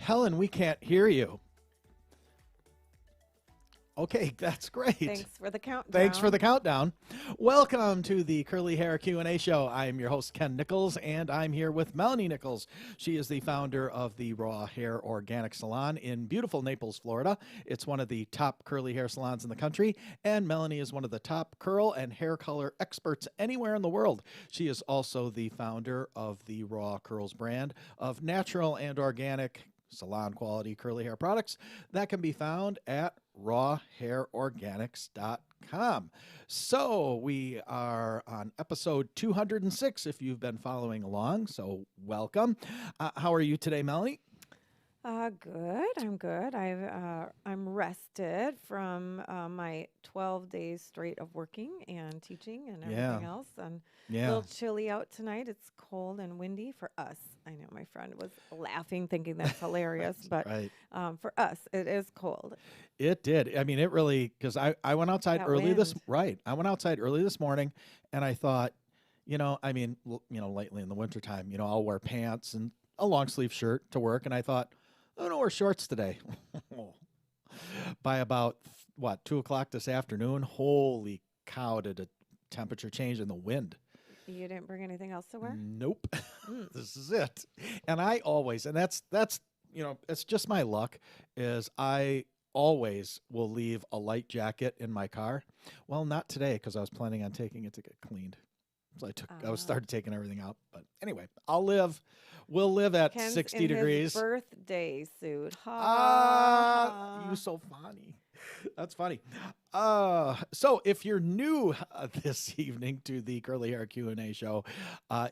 Helen, we can't hear you. Okay, that's great. Thanks for the countdown. Thanks for the countdown. Welcome to the Curly Hair Q&A show. I'm your host, Ken Nichols, and I'm here with Melanie Nichols. She is the founder of the Raw Hair Organic Salon in beautiful Naples, Florida. It's one of the top curly hair salons in the country, and Melanie is one of the top curl and hair color experts anywhere in the world. She is also the founder of the Raw Curls brand of natural and organic salon quality curly hair products that can be found at rawhairorganics.com. So we are on episode 206 if you've been following along. So welcome. How are you today, Melanie? Good. I'm good. I'm rested from my 12 days straight of working and teaching and everything else. And a little chilly out tonight. It's cold and windy for us. I know my friend was laughing, thinking that's hilarious, but for us, it is cold. It did. I mean, it really, because I went outside That early wind. I went outside early this morning, and I thought, lately in the wintertime, I'll wear pants and a long sleeve shirt to work, and I thought, I'm gonna wear shorts today. By about 2 o'clock this afternoon, holy cow, did a temperature change in the wind. You didn't bring anything else to wear? Nope. This is it. And I always, and that's it's just my luck, is I always will leave a light jacket in my car. Well, not today, because I was planning on taking it to get cleaned. So I started taking everything out. But anyway, we'll live at Ken's 60 in degrees. His birthday suit. You so funny. That's funny. So if you're new this evening to the Curly Hair Q&A show,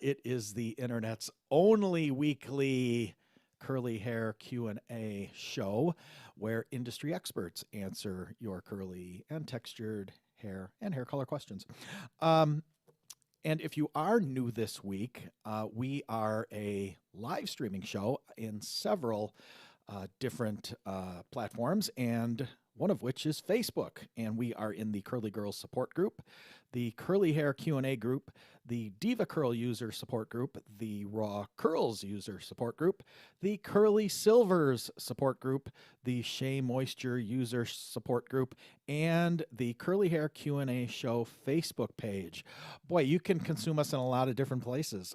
it is the internet's only weekly curly hair Q&A show where industry experts answer your curly and textured hair and hair color questions. And if you are new this week, we are a live streaming show in several different platforms, and one of which is Facebook. And we are in the Curly Girls support group, the Curly Hair Q&A group, the Diva Curl user support group, the Raw Curls user support group, the Curly Silvers support group, the Shea Moisture user support group, and the Curly Hair Q&A show Facebook page. Boy, you can consume us in a lot of different places.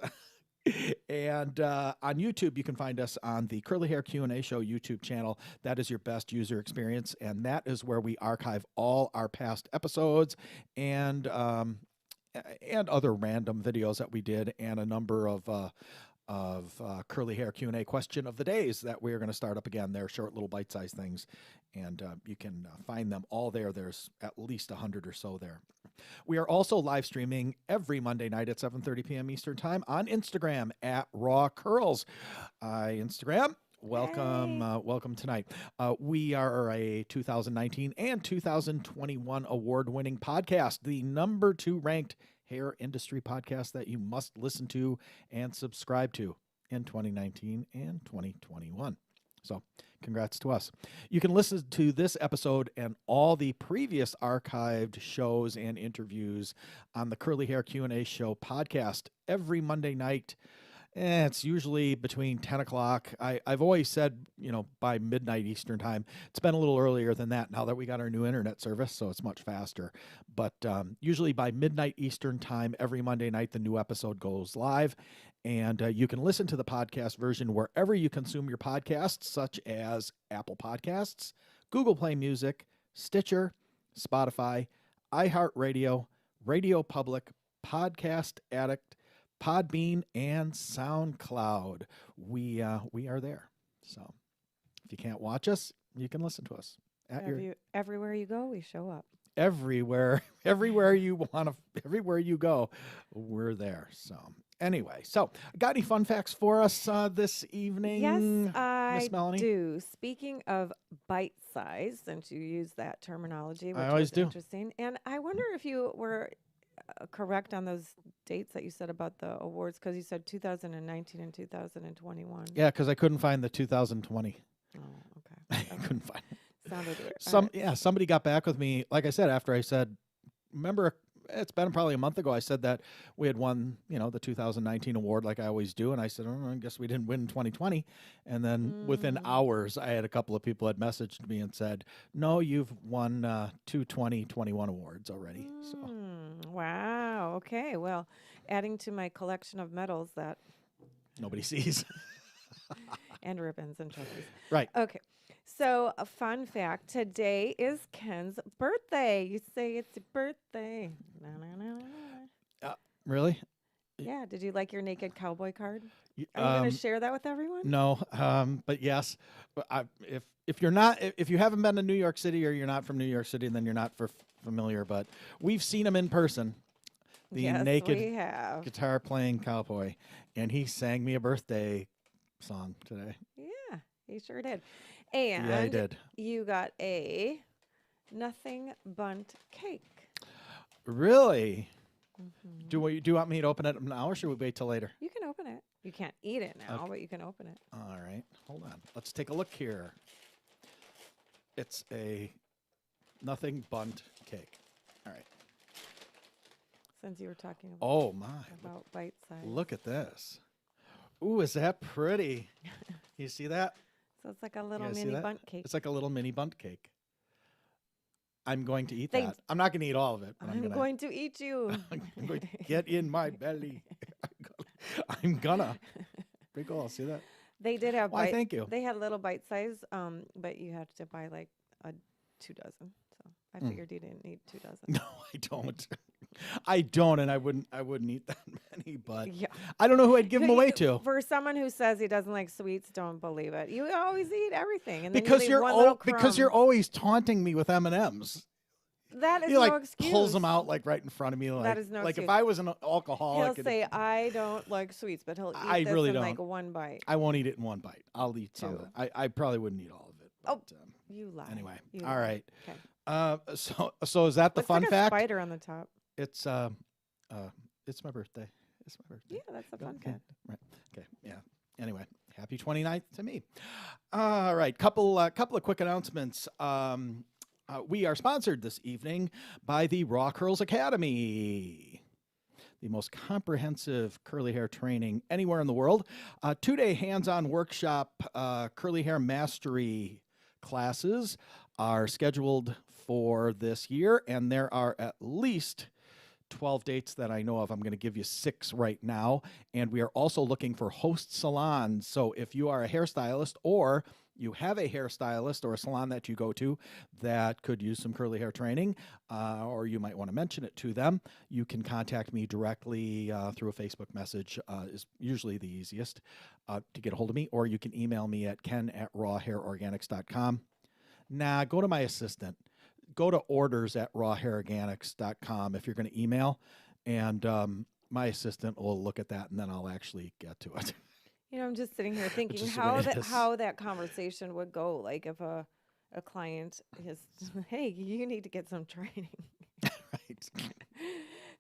And on YouTube, you can find us on the Curly Hair Q&A show YouTube channel. That is your best user experience, and that is where we archive all our past episodes and other random videos that we did, and a number of Curly Hair Q&A question of the days that we're going to start up again. They're short little bite-sized things, and you can find them all there. There's at least 100 or so there. We are also live streaming every Monday night at 7:30 p.m. Eastern Time on Instagram at Raw Curls. Instagram. Welcome, welcome tonight. We are a 2019 and 2021 award-winning podcast, the number 2 ranked hair industry podcast that you must listen to and subscribe to in 2019 and 2021. So congrats to us. You can listen to this episode and all the previous archived shows and interviews on the Curly Hair Q&A show podcast every Monday night. It's usually between 10 o'clock. I've always said, by midnight Eastern Time. It's been a little earlier than that now that we got our new internet service, so it's much faster. But usually by midnight Eastern Time, every Monday night, the new episode goes live. And you can listen to the podcast version wherever you consume your podcasts, such as Apple Podcasts, Google Play Music, Stitcher, Spotify, iHeartRadio, Radio Public, Podcast Addict, Podbean, and SoundCloud. We are there. So if you can't watch us, you can listen to us. Everywhere you go, we show up. Everywhere you go, we're there. So anyway, got any fun facts for us this evening? Yes, I Miss Melanie? do. Speaking of bite-sized, since you use that terminology, which I always was do. interesting, and I wonder if you were correct on those dates that you said about the awards, because you said 2019 and 2021. Yeah, because I couldn't find the 2020. Oh, okay. I couldn't find it. Sounded weird. Somebody got back with me, like I said, after I said, remember it's been probably a month ago. I said that we had won, the 2019 award like I always do. And I said, I guess we didn't win in 2020. And then within hours, I had a couple of people had messaged me and said, no, you've won 2 2021 awards already. So. Wow. Okay. Well, adding to my collection of medals that nobody sees. And ribbons and trophies. Right. Okay. So a fun fact, today is Ken's birthday. You say it's your birthday. Really? Yeah. Did you like your naked cowboy card? Are you going to share that with everyone? No. But yes, if you're not, if you haven't been to New York City or you're not from New York City, then you're not familiar, but we've seen him in person. The naked guitar playing cowboy. And he sang me a birthday song today. Yeah, he sure did. And yeah, he did. You got a nothing bundt cake. Really? Mm-hmm. Do you want me to open it now, or should we wait till later? You can open it. You can't eat it now, but you can open it. All right. Hold on. Let's take a look here. It's a nothing bundt cake. All right. Since you were talking about bite size. Look at this. Ooh, is that pretty? You see that? So it's like a little mini bundt cake. It's like a little mini bundt cake. I'm going to eat that. I'm not going to eat all of it. But I'm going to eat you. I'm going to get in my belly. I'm gonna. Pretty cool. See that? They did have. Why? Thank you. They had little bite size, but you had to buy like 2 dozen. So I figured you didn't need 2 dozen. No, I don't. I don't, and I wouldn't eat that many. But yeah. I don't know who I'd give them away to. For someone who says he doesn't like sweets, don't believe it. You always eat everything, and then because you leave because you're always taunting me with M&Ms. That is he like excuse. Pulls them out like right in front of me. Like, that is no like excuse. If I was an alcoholic, he'll say I don't like sweets, but he'll eat this really in don't. like one bite. I won't eat it in one bite. I'll eat some of it. I probably wouldn't eat all of it. But, you lie. Anyway, you all right. Okay. So is that the fun like fact? A spider on the top. It's my birthday. It's my birthday. Yeah, that's the fun fact. Right. Okay. Yeah. Anyway, happy 29th to me. All right. Couple of quick announcements. We are sponsored this evening by the Raw Curls Academy, the most comprehensive curly hair training anywhere in the world. 2-day hands-on workshop curly hair mastery classes are scheduled for this year, and there are at least 12 dates that I know of. I'm going to give you 6 right now. And we are also looking for host salons. So if you are a hairstylist or you have a hairstylist or a salon that you go to that could use some curly hair training, or you might want to mention it to them, you can contact me directly through a Facebook message is usually the easiest to get a hold of me, or you can email me at ken@rawhairorganics.com. Nah, go to my assistant. Go to orders@rawhairorganics.com if you're going to email, and my assistant will look at that, and then I'll actually get to it. I'm just sitting here thinking how that conversation would go. Like if a client is, hey, you need to get some training. Right.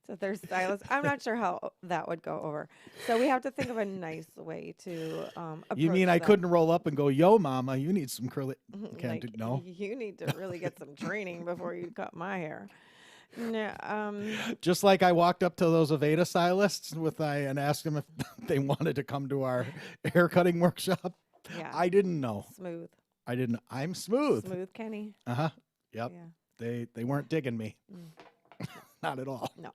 So their stylist. I'm not sure how that would go over. So we have to think of a nice way to approach You mean I couldn't roll up and go, yo, mama, you need some curly... No? You need to really get some training before you cut my hair. No, just like I walked up to those Aveda stylists and asked them if they wanted to come to our hair cutting workshop. Yeah. I didn't know. Smooth. I'm smooth. Smooth Kenny. Uh-huh. Yep. Yeah. They weren't digging me. Not at all. No.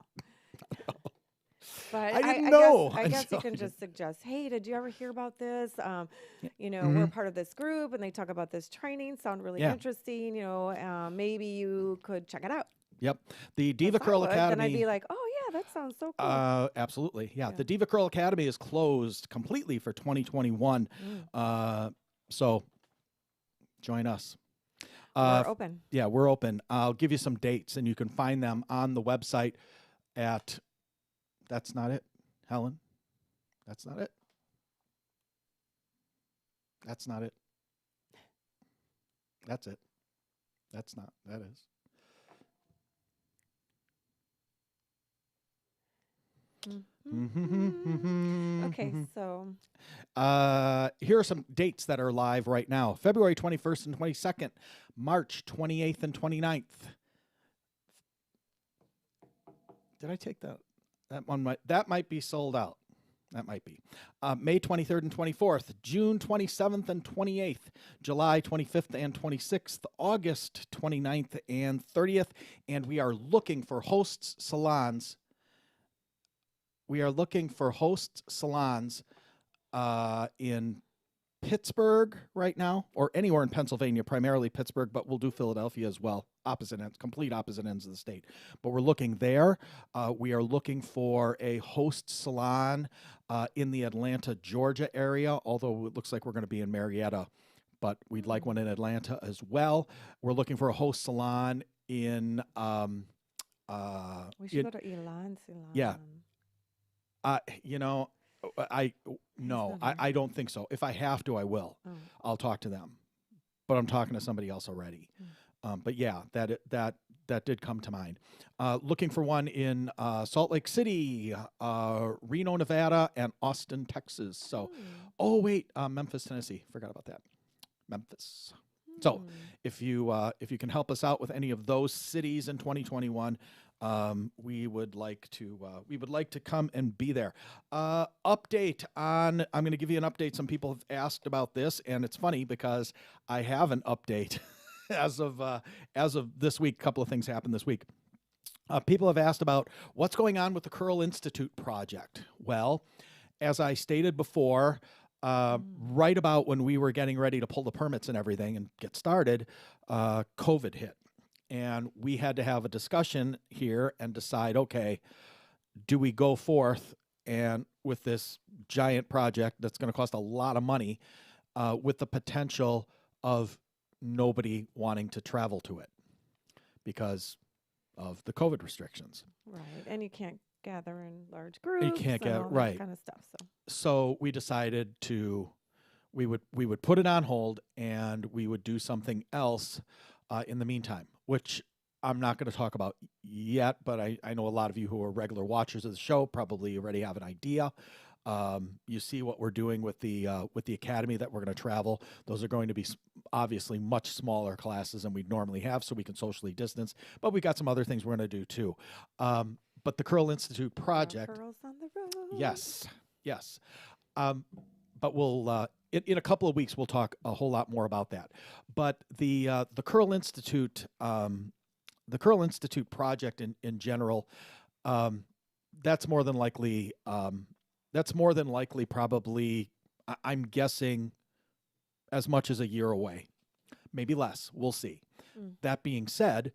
But I didn't know. I guess you can just suggest, hey, did you ever hear about this? We're part of this group and they talk about this training. Sound really interesting. Maybe you could check it out. Yep. The Diva Curl Academy. Then I'd be like, oh, yeah, that sounds so cool. Absolutely. Yeah. The Diva Curl Academy is closed completely for 2021. So join us. We're open. Yeah, we're open. I'll give you some dates, and you can find them on the website at... That's not it, Helen. That's not it. That's not it. That's it. That's not. That is. Okay, so here are some dates that are live right now. February 21st and 22nd, March 28th and 29th, Did I take that? That might be sold out. That might be. May 23rd and 24th, June 27th and 28th, July 25th and 26th, August 29th and 30th. And we are looking for hosts salons. We are looking for hosts salons in Pittsburgh right now, or anywhere in Pennsylvania, primarily Pittsburgh, but we'll do Philadelphia as well. Complete opposite ends of the state. But we're looking there. We are looking for a host salon in the Atlanta, Georgia area, although it looks like we're going to be in Marietta, but we'd like one in Atlanta as well. We're looking for a host salon in... we should go to Elan Salon. Yeah. I don't think so. If I have to, I will. Oh. I'll talk to them. But I'm talking to somebody else already. But yeah, that did come to mind. Looking for one in Salt Lake City, Reno, Nevada, and Austin, Texas. So, Memphis, Tennessee. Forgot about that. Memphis. So, if you can help us out with any of those cities in 2021. We would like to come and be there. Update on, I'm going to give you an update. Some people have asked about this, and it's funny because I have an update as of this week. A couple of things happened this week. People have asked about what's going on with the Curl Institute project. Well, as I stated before, right about when we were getting ready to pull the permits and everything and get started, COVID hit. And we had to have a discussion here and decide, okay, do we go forth and with this giant project that's going to cost a lot of money with the potential of nobody wanting to travel to it because of the COVID restrictions. Right. And you can't gather in large groups. You can't get right. That kind of stuff. So we decided we would put it on hold and we would do something else in the meantime, which I'm not going to talk about yet, but I know a lot of you who are regular watchers of the show probably already have an idea. You see what we're doing with the academy that we're going to travel. Those are going to be obviously much smaller classes than we'd normally have, so we can socially distance. But we got some other things we're going to do too. But the Curl Institute project. Curls on the road. Yes. But we'll in a couple of weeks we'll talk a whole lot more about that. But the Curl Institute, the Curl Institute project in general, that's more than likely probably, I'm guessing, as much as a year away, maybe less. We'll see. That being said,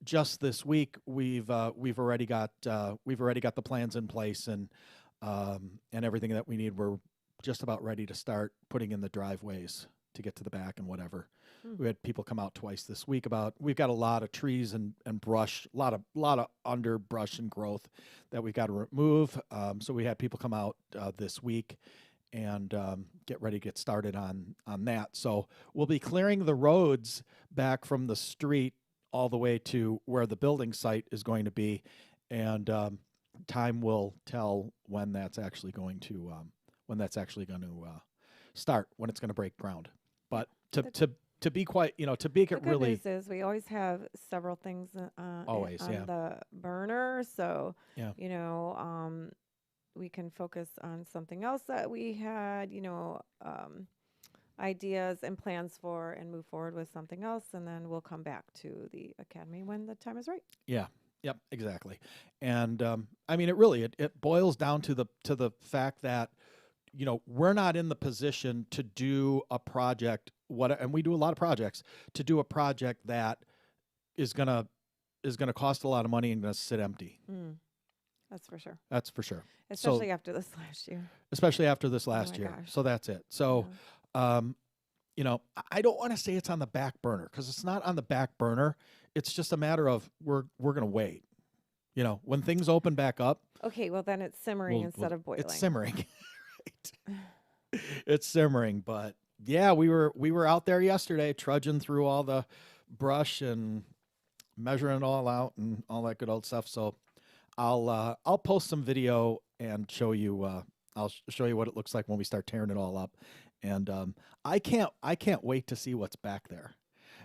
just this week we've already got the plans in place and everything that we need. We're just about ready to start putting in the driveways to get to the back and whatever. We had people come out twice this week we've got a lot of trees and brush, a lot of underbrush and growth that we've got to remove. So we had people come out this week and get ready to get started on that. So we'll be clearing the roads back from the street all the way to where the building site is going to be. And time will tell when that's actually going to start, when it's going to break ground. But to be quite, to make it really. The good news is we always have several things on the burner. So, we can focus on something else that we had, ideas and plans for, and move forward with something else. And then we'll come back to the academy when the time is right. Yeah. Yep, exactly. And I mean, it boils down to the fact that, we're not in the position to do a project, and we do a lot of projects, to do a project that is gonna cost a lot of money and gonna sit empty. That's for sure. That's for sure. Especially after this last year. Especially after this last year. Gosh. So that's it. So, I don't want to say it's on the back burner because it's not on the back burner. It's just a matter of we're gonna wait. When things open back up. Okay, well then it's simmering instead of boiling. It's simmering. Right. It's simmering, but yeah, we were out there yesterday trudging through all the brush and measuring it all out and all that good old stuff. So I'll post some video and show you. I'll show you what it looks like when we start tearing it all up. And I can't wait to see what's back there.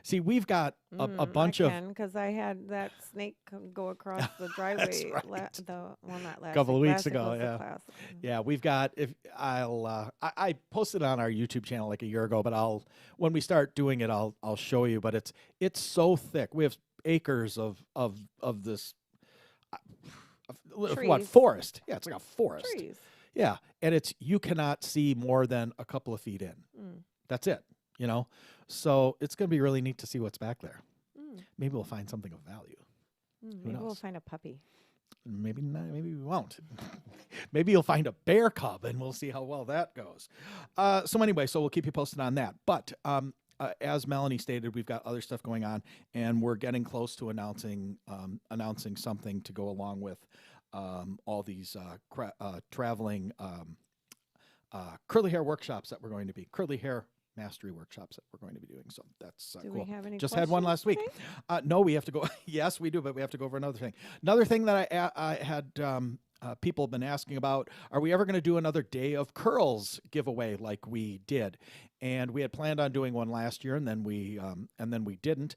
See, we've got a bunch of because I had that snake go across the driveway. Right. Not last couple of week. weeks ago. Yeah, yeah. We've got I posted on our YouTube channel like a year ago, but when we start doing it, I'll show you. But it's so thick. We have acres of this. What forest? Yeah, it's like a forest. Trees. Yeah, and you cannot see more than a couple of feet in. That's it. So it's going to be really neat to see what's back there. Maybe we'll find something of value. Maybe we'll find a puppy. Maybe not. Maybe we won't. Maybe you'll find a bear cub, and we'll see how well that goes. So anyway, we'll keep you posted on that. But as Melanie stated, we've got other stuff going on, and we're getting close to announcing something to go along with all these traveling curly hair workshops that we're going to be curly hair mastery workshops that we're going to be doing. So that's do cool. We have any Just had one last week. No, we have to go. Yes, we do, but we have to go over another thing. Another thing that I had people have been asking about: are we ever going to do another Day of Curls giveaway like we did? And we had planned on doing one last year, and then we didn't.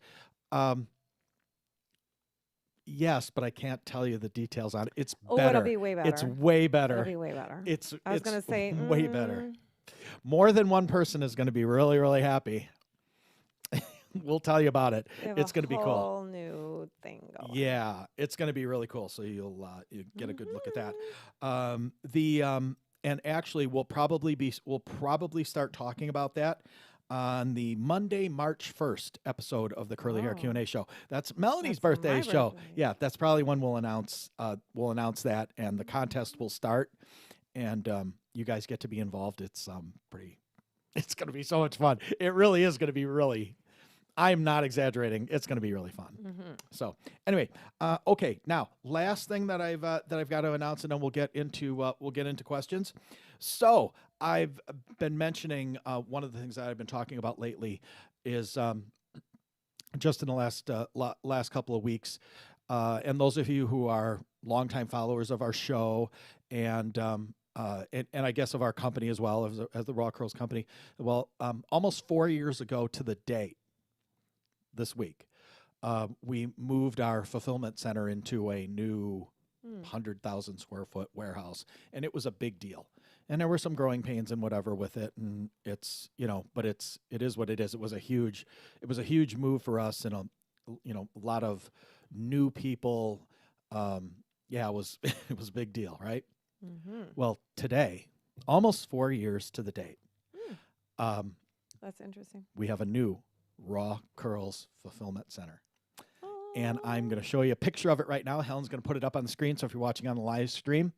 Yes, but I can't tell you the details on it. It's better. It'll be way better. It's way better. It'll be way better. I was going to say way better. More than one person is going to be really, really happy. We'll tell you about it. It's going to be cool. Whole new thing going. Yeah, it's going to be really cool. So you'll get a good look at that. And actually, we'll probably start talking about that on the Monday, March 1st episode of the Curly Hair Q&A show. That's Melanie's birthday show. Yeah, that's probably when we'll announce that, and the contest will start, and you guys get to be involved. It's it's going to be so much fun. It really is going to be really. I'm not exaggerating. It's going to be really fun. So anyway, okay. Now, last thing that I've got to announce, and then we'll get into questions. So I've been mentioning one of the things that I've been talking about lately is just in the last couple of weeks, and those of you who are longtime followers of our show and I guess of our company as well as the Raw Curls company. Well, almost 4 years ago to the date, this week, we moved our fulfillment center into a new 100,000 square foot warehouse, and it was a big deal. And there were some growing pains and whatever with it, and it's but it is what it is. It was a huge move for us, and a lot of new people. Yeah, it was a big deal, right? Well, today, almost 4 years to the date, that's interesting. We have a new Raw Curls Fulfillment Center. And I'm going to show you a picture of it right now. Helen's going to put it up on the screen, so if you're watching on the live stream,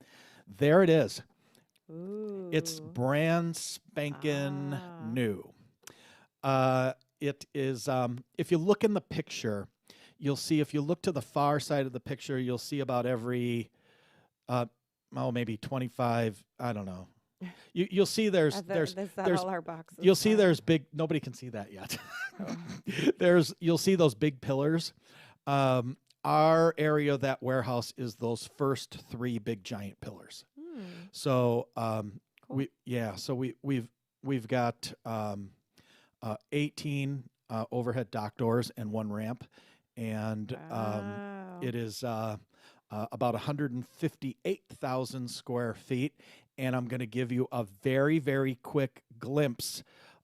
there it is. Ooh. It's brand spanking new. It is, if you look in the picture, you'll see, if you look to the far side of the picture, you'll see about every, maybe 25, I don't know. You'll see there's all our boxes. You'll see there's big, nobody can see that yet. You'll see those big pillars. Our area of that warehouse is those first three big giant pillars. So cool. we've got 18 overhead dock doors and one ramp, and it is about 158,000 square feet. And I'm going to give you a very, very quick glimpse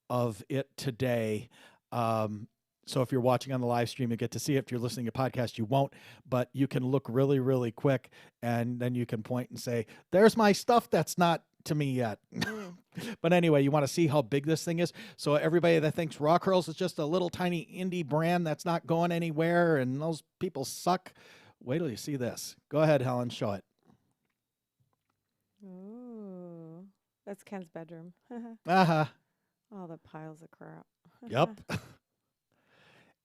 of it today. So if you're watching on the live stream, you get to see it. If you're listening to podcast, you won't. But you can look really, really quick, and then you can point and say, there's my stuff that's not to me yet. But anyway, you want to see how big this thing is. So everybody that thinks Raw Curls is just a little tiny indie brand that's not going anywhere and those people suck, wait till you see this. Go ahead, Helen, show it. Ooh, that's Ken's bedroom. All the piles of crap. Yep.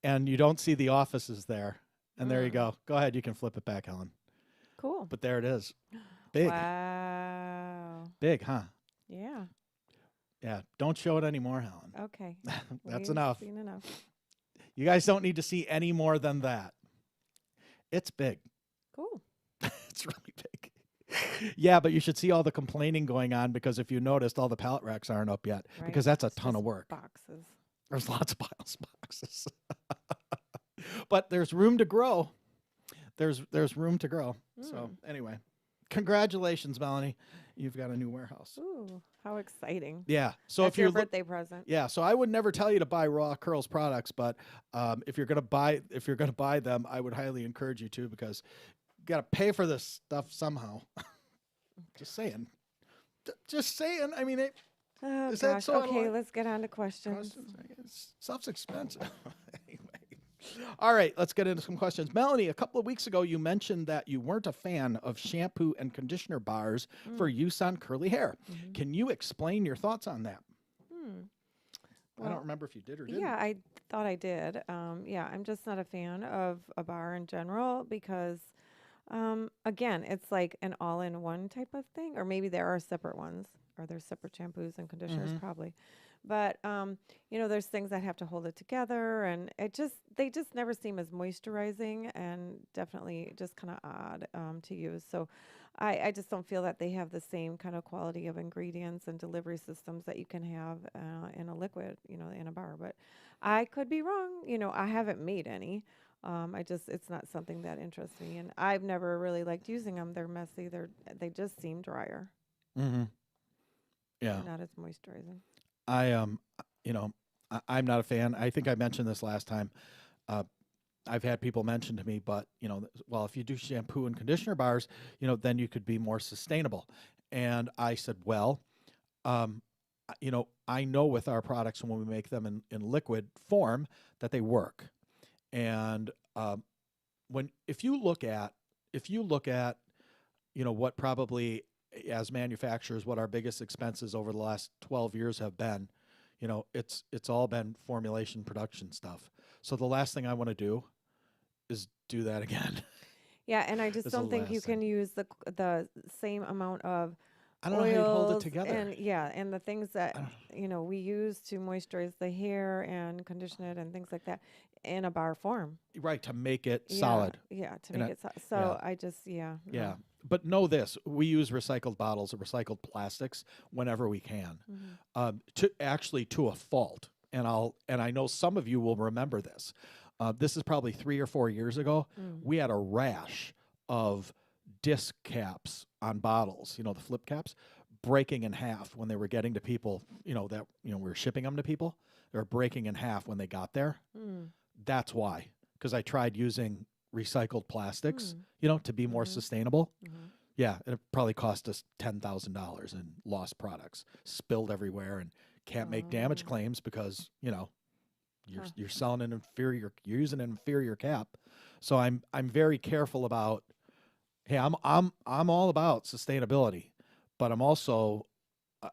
And you don't see the offices there. And there you go. Go ahead. You can flip it back, Helen. Cool. But there it is. Big. Wow. Big, huh? Yeah. Yeah. Don't show it anymore, Helen. Okay. That's enough. Seen enough. You guys don't need to see any more than that. It's big. Cool. It's really big. Yeah, but you should see all the complaining going on, because if you noticed, all the pallet racks aren't up yet, because that's a ton of work. Boxes. There's lots of piles of boxes. But there's room to grow. There's room to grow. So anyway, congratulations, Melanie. You've got a new warehouse. Ooh, how exciting! Yeah. So That's if you're your birthday present. Yeah. So I would never tell you to buy Raw Curls products, but if you're gonna buy them, I would highly encourage you to, because you got to pay for this stuff somehow. Just saying. Just saying. I mean, oh gosh. Okay, let's get on to questions. Stuff's expensive. Anyway. All right, let's get into some questions. Melanie, a couple of weeks ago, you mentioned that you weren't a fan of shampoo and conditioner bars for use on curly hair. Can you explain your thoughts on that? Well, I don't remember if you did or didn't. Yeah, I thought I did. Yeah, I'm just not a fan of a bar in general because, again, it's like an all-in-one type of thing, or maybe there are separate ones, or there's separate shampoos and conditioners probably. But there's things that have to hold it together, and they just never seem as moisturizing, and definitely just kind of odd to use. So I just don't feel that they have the same kind of quality of ingredients and delivery systems that you can have in a liquid, in a bar. But I could be wrong. I haven't made any. It's not something that interests me, and I've never really liked using them. They're messy. They just seem drier. Mm-hmm. Yeah. Not as moisturizing. I'm not a fan. I think I mentioned this last time. I've had people mention to me, but well, if you do shampoo and conditioner bars, then you could be more sustainable. And I said, well, I know with our products when we make them in liquid form that they work. And if you look at what probably as manufacturers, what our biggest expenses over the last 12 years have been, it's all been formulation production stuff. So the last thing I want to do is do that again. Yeah, and I just don't think you can use the same amount of I don't know how you hold it together. And the things that we use to moisturize the hair and condition it and things like that in a bar form. Right, to make it solid. Yeah, to make it solid. So I just Yeah. But know this, we use recycled bottles or recycled plastics whenever we can, to a fault. And I know some of you will remember this. This is probably 3 or 4 years ago. We had a rash of disc caps on bottles, the flip caps, breaking in half when they were getting to people, we were shipping them to people. They were breaking in half when they got there. That's why, because I tried using recycled plastics, to be more sustainable. Yeah, it probably cost us $10,000 in lost products, spilled everywhere, and can't make damage claims because you're selling an inferior, you're using an inferior cap. So I'm very careful about. Hey, I'm all about sustainability, but I'm also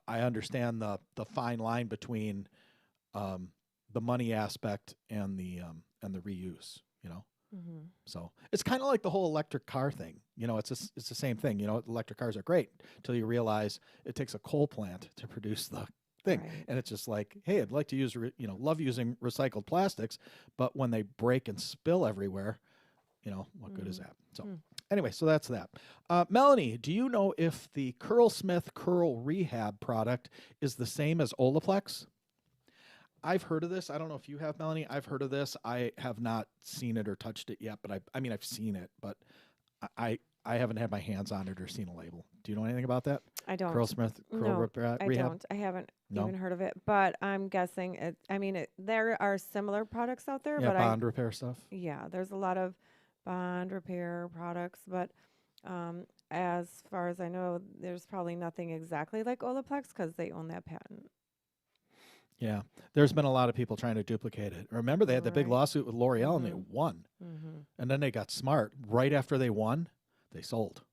I understand the fine line between the money aspect and the reuse. So it's kind of like the whole electric car thing. It's the same thing. Electric cars are great until you realize it takes a coal plant to produce the thing. Right. And it's just like, hey, I'd like to use, love using recycled plastics, but when they break and spill everywhere, what good is that? So anyway, so that's that. Melanie, do you know if the Curlsmith Curl Rehab product is the same as Olaplex? I've heard of this. I don't know if you have, Melanie. I've heard of this. I have not seen it or touched it yet, but I've seen it, but I haven't had my hands on it or seen a label. Do you know anything about that? I don't. Curlsmith Curl Rehab? I don't. I haven't even heard of it, but I'm guessing there are similar products out there. Yeah, but bond repair stuff. Yeah, there's a lot of bond repair products, but as far as I know, there's probably nothing exactly like Olaplex because they own that patent. Yeah, there's been a lot of people trying to duplicate it. Remember, they had the big lawsuit with L'Oreal and they won. And then they got smart. Right after they won, they sold.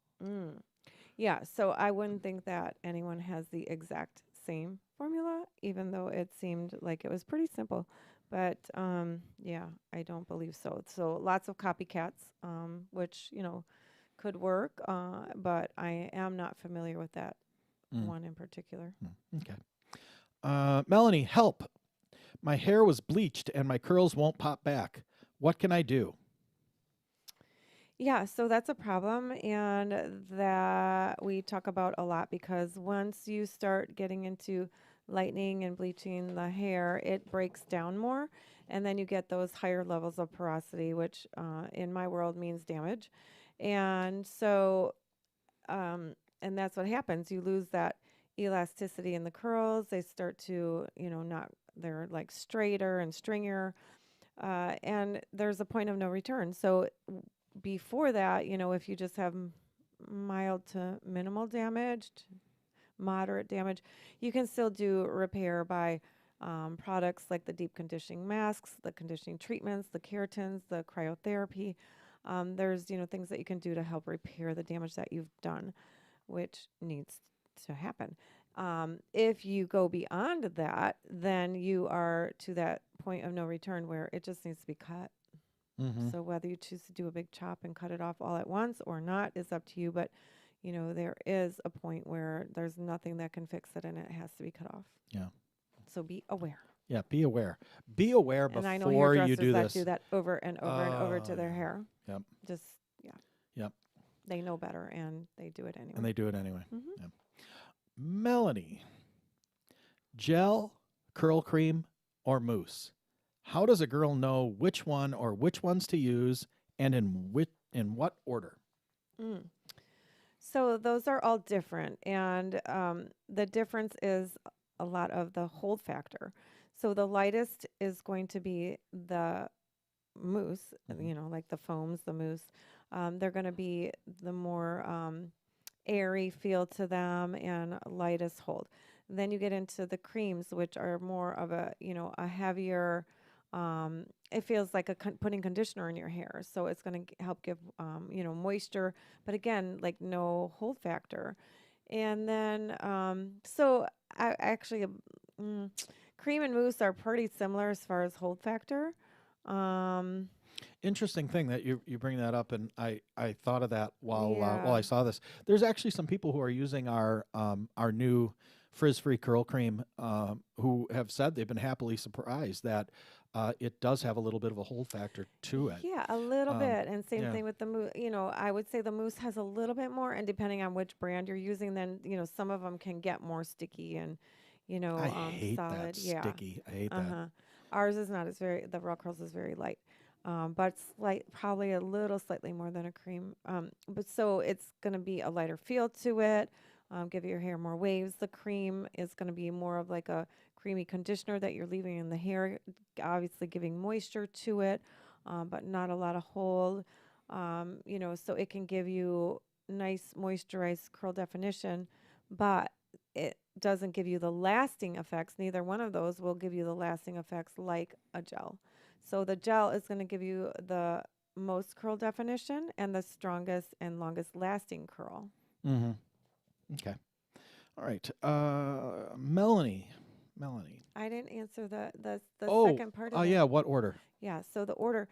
Yeah, so I wouldn't think that anyone has the exact same formula, even though it seemed like it was pretty simple. But yeah, I don't believe so. So lots of copycats, which, could work, but I am not familiar with that one in particular. Okay. Melanie, help. My hair was bleached and my curls won't pop back. What can I do? Yeah, so that's a problem, and that we talk about a lot because once you start getting into lightening and bleaching the hair, it breaks down more. And then you get those higher levels of porosity, which in my world means damage. And so, and that's what happens. You lose that elasticity in the curls. They start to, not, they're like straighter and stringier. And there's a point of no return. So before that, if you just have mild to minimal damage, moderate damage, you can still do repair by products like the deep conditioning masks, the conditioning treatments, the keratins, the cryotherapy. There's, things that you can do to help repair the damage that you've done, which needs to happen. If you go beyond that, then you are to that point of no return where it just needs to be cut. Mm-hmm. So whether you choose to do a big chop and cut it off all at once or not is up to you. But, there is a point where there's nothing that can fix it and it has to be cut off. Yeah. So be aware. Yeah, be aware. Be aware and I know before you do that this. do that over and over and over to their hair. Yep. Just, Yep. They know better and they do it anyway. And they do it anyway. Mm-hmm. Yep. Melanie, gel, curl cream, or mousse? How does a girl know which one or which ones to use, and in what order? So those are all different, and the difference is a lot of the hold factor. So the lightest is going to be the mousse, like the foams, the mousse. They're going to be the more airy feel to them and lightest hold. Then you get into the creams, which are more of a heavier. It feels like putting conditioner in your hair, so it's going to help give moisture, but again, like no hold factor. And then so I actually cream and mousse are pretty similar as far as hold factor. Interesting thing that you bring that up, and I thought of that while Yeah. I saw this. There's actually some people who are using our new frizz-free curl cream who have said they've been happily surprised that it does have a little bit of a hold factor to it. Yeah, a little bit. And same yeah. thing with the mousse. I would say the mousse has a little bit more, and depending on which brand you're using, then, some of them can get more sticky and, I hate solid. that sticky. I hate that. Uh-huh. Ours is not. The Raw Curls is very light. But probably a little slightly more than a cream. But so it's going to be a lighter feel to it, give your hair more waves. The cream is going to be more of like a creamy conditioner that you're leaving in the hair, obviously giving moisture to it, but not a lot of hold. So it can give you nice moisturized curl definition, but it doesn't give you the lasting effects. Neither one of those will give you the lasting effects like a gel. So the gel is going to give you the most curl definition and the strongest and longest lasting curl. Mm-hmm. Okay. All right. Melanie. I didn't answer the Oh, second part of oh it. yeah. What order? Yeah, so the order.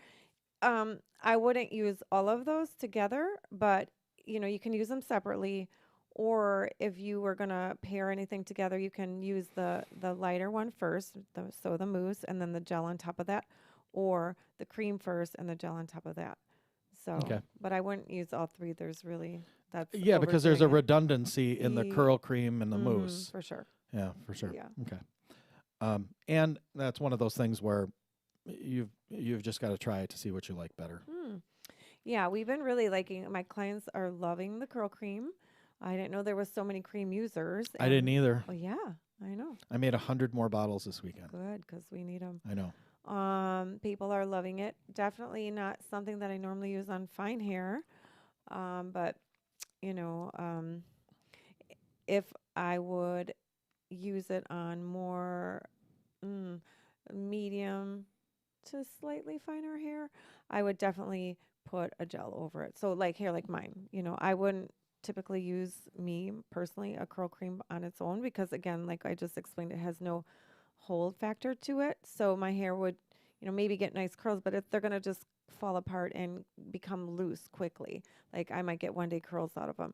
I wouldn't use all of those together, but you can use them separately. Or if you were gonna pair anything together, you can use the lighter one first, so the mousse, and then the gel on top of that, or the cream first and the gel on top of that. So, Okay. but I wouldn't use all three. There's really that's Yeah, because there's a overdoing it. redundancy in the curl cream and the mousse. For sure. Yeah, for sure. Yeah. Okay. And that's one of those things where you've just got to try it to see what you like better. Yeah, we've been really liking. My clients are loving the curl cream. I didn't know there was so many cream users. I didn't either. Oh yeah, I know. I made 100 more bottles this weekend. Good, because we need them. I know. People are loving it. Definitely not something that I normally use on fine hair. But if I would use it on more medium to slightly finer hair, I would definitely put a gel over it. So like hair like mine, I wouldn't typically use, me personally, a curl cream on its own because, again, like I just explained, it has no hold factor to it. So my hair would, maybe get nice curls, but they're going to just fall apart and become loose quickly. Like I might get 1-day curls out of them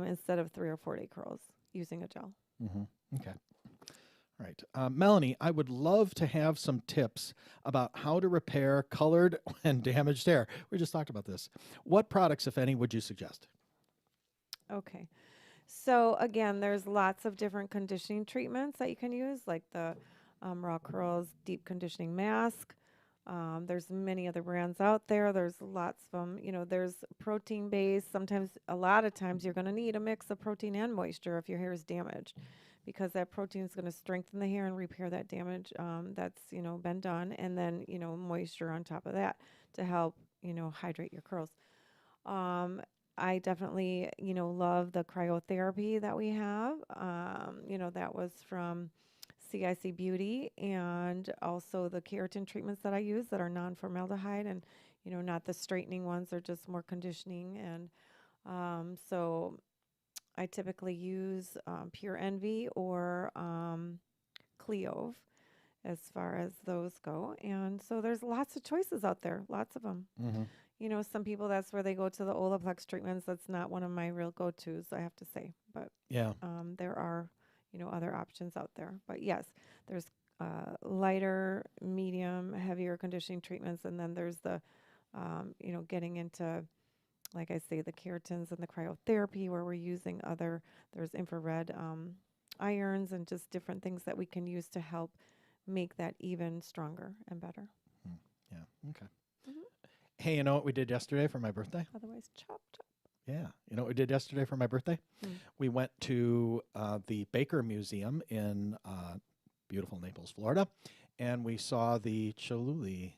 instead of 3 or 4-day curls using a gel. Mm-hmm. Okay. All right. Melanie, I would love to have some tips about how to repair colored and damaged hair. We just talked about this. What products, if any, would you suggest? Okay. So again, there's lots of different conditioning treatments that you can use, like the Raw Curls Deep Conditioning Mask. There's many other brands out there. There's lots of them. There's protein based. Sometimes, a lot of times, you're going to need a mix of protein and moisture if your hair is damaged, because that protein is going to strengthen the hair and repair that damage that's been done, and then moisture on top of that to help hydrate your curls. I definitely love the cryotherapy that we have. That was from CIC Beauty, and also the keratin treatments that I use that are non-formaldehyde, and not the straightening ones, they're just more conditioning. And so I typically use Pure Envy or Cleove as far as those go. And so there's lots of choices out there, lots of them. Some people, that's where they go to the Olaplex treatments. That's not one of my real go-tos, I have to say. But yeah, there are other options out there. But yes, there's lighter, medium, heavier conditioning treatments, and then there's the getting into, like I say, the keratins and the cryotherapy, where we're using there's infrared irons and just different things that we can use to help make that even stronger and better. Yeah. Okay. Hey, you know what we did yesterday for my birthday? Otherwise, chop. Yeah. You know what we did yesterday for my birthday? We went to the Baker Museum in beautiful Naples, Florida, and we saw the Chihuly